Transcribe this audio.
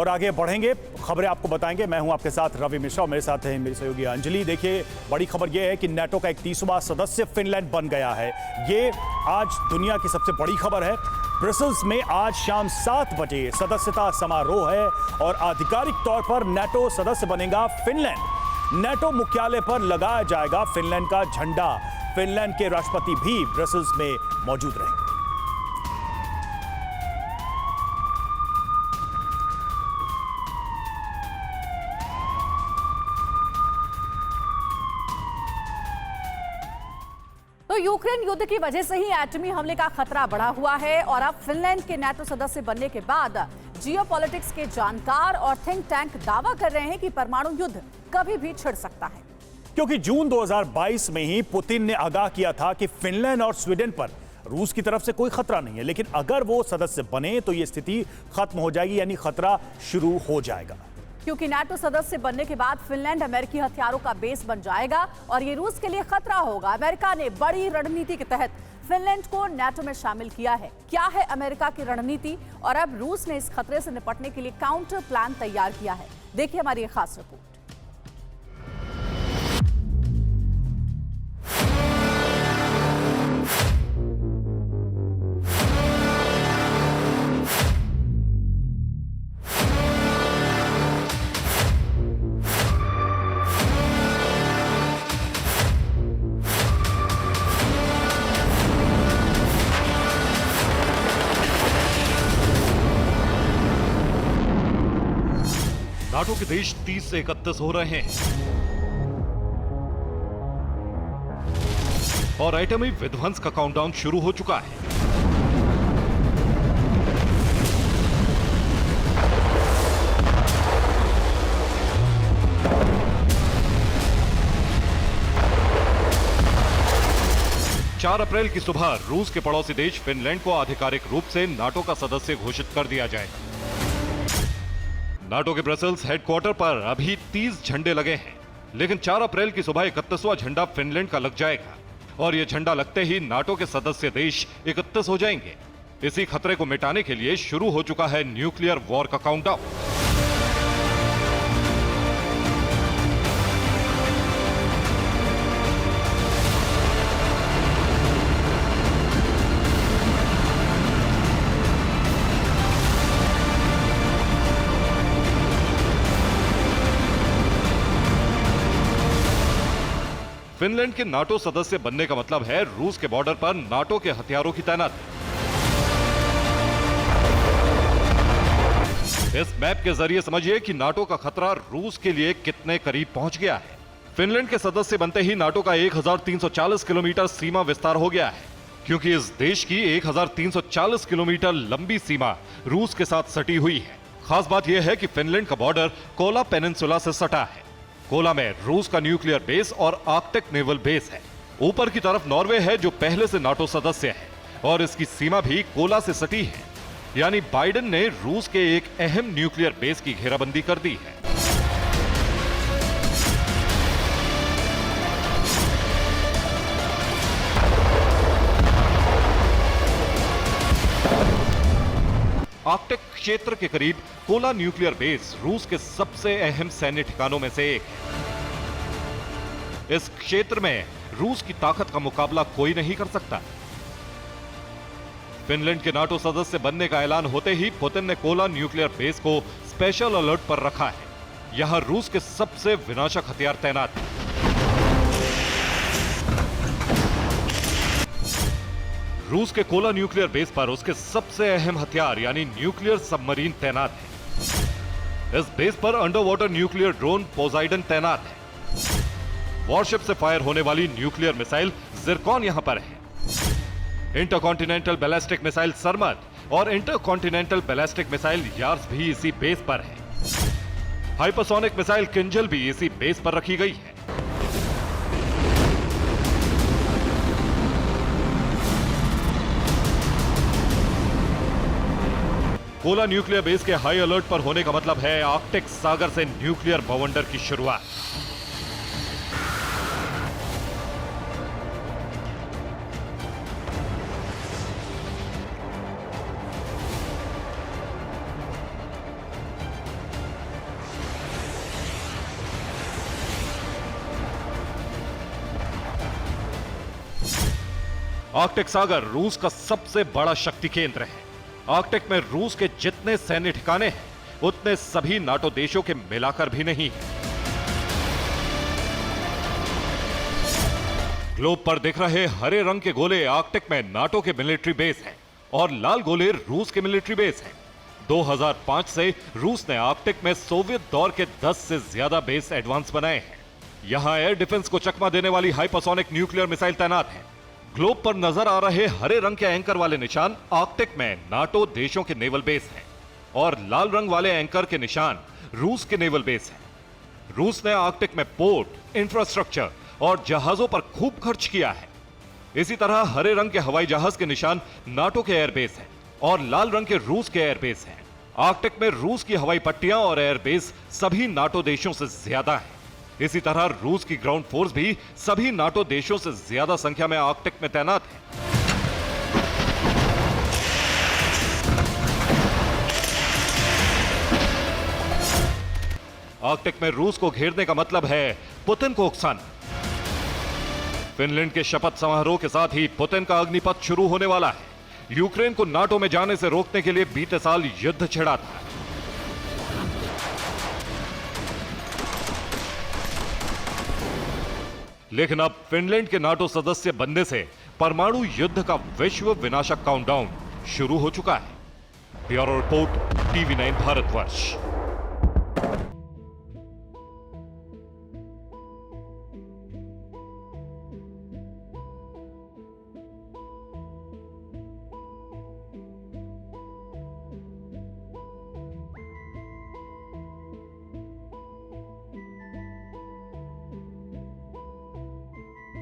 और आगे बढ़ेंगे, खबरें आपको बताएंगे। मैं हूं आपके साथ रवि मिश्रा और मेरे साथ है मेरी सहयोगी अंजलि। देखिए, बड़ी खबर यह है कि नाटो का 31वां सदस्य फिनलैंड बन गया है। ये आज दुनिया की सबसे बड़ी खबर है। ब्रसेल्स में आज शाम 7 बजे सदस्यता समारोह है और आधिकारिक तौर पर नाटो सदस्य बनेगा फिनलैंड। नाटो मुख्यालय पर लगाया जाएगा फिनलैंड का झंडा। फिनलैंड के राष्ट्रपति भी ब्रसेल्स में मौजूद रहेंगे। तो यूक्रेन युद्ध की वजह से ही एटमी हमले का खतरा बढ़ा हुआ है और अब फिनलैंड के नाटो सदस्य बनने के बाद जियोपॉलिटिक्स के जानकार और थिंक टैंक दावा कर रहे हैं कि परमाणु युद्ध कभी भी छिड़ सकता है। क्योंकि जून 2022 में ही पुतिन ने आगाह किया था कि फिनलैंड और स्वीडन पर रूस की तरफ से कोई खतरा नहीं है, लेकिन अगर वो सदस्य बने तो ये स्थिति खत्म हो जाएगी, यानी खतरा शुरू हो जाएगा। क्योंकि नाटो सदस्य बनने के बाद फिनलैंड अमेरिकी हथियारों का बेस बन जाएगा और ये रूस के लिए खतरा होगा। अमेरिका ने बड़ी रणनीति के तहत फिनलैंड को नाटो में शामिल किया है। क्या है अमेरिका की रणनीति और अब रूस ने इस खतरे से निपटने के लिए काउंटर प्लान तैयार किया है? देखिए हमारी ये खास रिपोर्ट। नाटो के देश 30 से 31 हो रहे हैं और एटमी विध्वंस का काउंटडाउन शुरू हो चुका है। चार अप्रैल की सुबह रूस के पड़ोसी देश फिनलैंड को आधिकारिक रूप से नाटो का सदस्य घोषित कर दिया जाएगा। नाटो के ब्रसेल्स हेडक्वार्टर पर अभी 30 झंडे लगे हैं, लेकिन 4 अप्रैल की सुबह 31वां झंडा फिनलैंड का लग जाएगा और यह झंडा लगते ही नाटो के सदस्य देश 31 हो जाएंगे। इसी खतरे को मिटाने के लिए शुरू हो चुका है न्यूक्लियर वॉर का काउंटडाउन। फिनलैंड के नाटो सदस्य बनने का मतलब है रूस के बॉर्डर पर नाटो के हथियारों की तैनाती। इस मैप के जरिए समझिए कि नाटो का खतरा रूस के लिए कितने करीब पहुंच गया है। फिनलैंड के सदस्य बनते ही नाटो का 1340 किलोमीटर सीमा विस्तार हो गया है, क्योंकि इस देश की 1340 किलोमीटर लंबी सीमा रूस के साथ सटी हुई है। खास बात यह है कि फिनलैंड का बॉर्डर कोला पेनिनसुला से सटा है। कोला में रूस का न्यूक्लियर बेस और आर्कटिक नेवल बेस है। ऊपर की तरफ नॉर्वे है जो पहले से नाटो सदस्य है और इसकी सीमा भी कोला से सटी है, यानी बाइडेन ने रूस के एक अहम न्यूक्लियर बेस की घेराबंदी कर दी है। आर्कटिक क्षेत्र के करीब कोला न्यूक्लियर बेस रूस के सबसे अहम सैन्य ठिकानों में से एक है। इस क्षेत्र में रूस की ताकत का मुकाबला कोई नहीं कर सकता। फिनलैंड के नाटो सदस्य बनने का ऐलान होते ही पुतिन ने कोला न्यूक्लियर बेस को स्पेशल अलर्ट पर रखा है। यहां रूस के सबसे विनाशक हथियार तैनात हैं। रूस के कोला न्यूक्लियर बेस पर उसके सबसे अहम हथियार यानी न्यूक्लियर सबमरीन तैनात है। इस बेस पर under water nuclear drone Poseidon तैनात है। वॉरशिप से फायर होने वाली न्यूक्लियर मिसाइल जिरकॉन यहां पर है। इंटरकॉन्टिनेंटल बैलिस्टिक मिसाइल सरमत और इंटरकॉन्टिनेंटल बैलिस्टिक मिसाइल यार्स भी इसी बेस पर है। हाइपरसोनिक मिसाइल किंजल भी इसी बेस पर रखी गई है। कोला न्यूक्लियर बेस के हाई अलर्ट पर होने का मतलब है आर्कटिक सागर से न्यूक्लियर बवंडर की शुरुआत। आर्कटिक सागर रूस का सबसे बड़ा शक्ति केंद्र है। आर्कटिक में रूस के जितने सैन्य ठिकाने हैं उतने सभी नाटो देशों के मिलाकर भी नहीं है। ग्लोब पर दिख रहे हरे रंग के गोले आर्कटिक में नाटो के मिलिट्री बेस हैं और लाल गोले रूस के मिलिट्री बेस हैं। 2005 से रूस ने आर्कटिक में सोवियत दौर के 10 से ज्यादा बेस एडवांस बनाए हैं। यहां एयर डिफेंस को चकमा देने वाली हाइपरसोनिक न्यूक्लियर मिसाइल तैनात है। ग्लोब पर नजर आ रहे हरे रंग के एंकर वाले निशान आर्कटिक में नाटो देशों के नेवल बेस हैं और लाल रंग वाले एंकर के निशान रूस के नेवल बेस हैं। रूस ने आर्कटिक में पोर्ट, इंफ्रास्ट्रक्चर और जहाजों पर खूब खर्च किया है। इसी तरह हरे रंग के हवाई जहाज के निशान नाटो के एयरबेस हैं और लाल रंग के रूस के एयरबेस हैं। आर्कटिक में रूस की हवाई पट्टियां और एयरबेस सभी नाटो देशों से ज्यादा हैं। इसी तरह रूस की ग्राउंड फोर्स भी सभी नाटो देशों से ज्यादा संख्या में आर्कटिक में तैनात है। आर्कटिक में रूस को घेरने का मतलब है पुतिन को उकसाना। फिनलैंड के शपथ समारोह के साथ ही पुतिन का अग्निपथ शुरू होने वाला है। यूक्रेन को नाटो में जाने से रोकने के लिए बीते साल युद्ध छिड़ा था। लेकिन अब फिनलैंड के नाटो सदस्य बनने से परमाणु युद्ध का विश्व विनाशक काउंटडाउन शुरू हो चुका है। Bureau report, TV9 Bharatvarsh.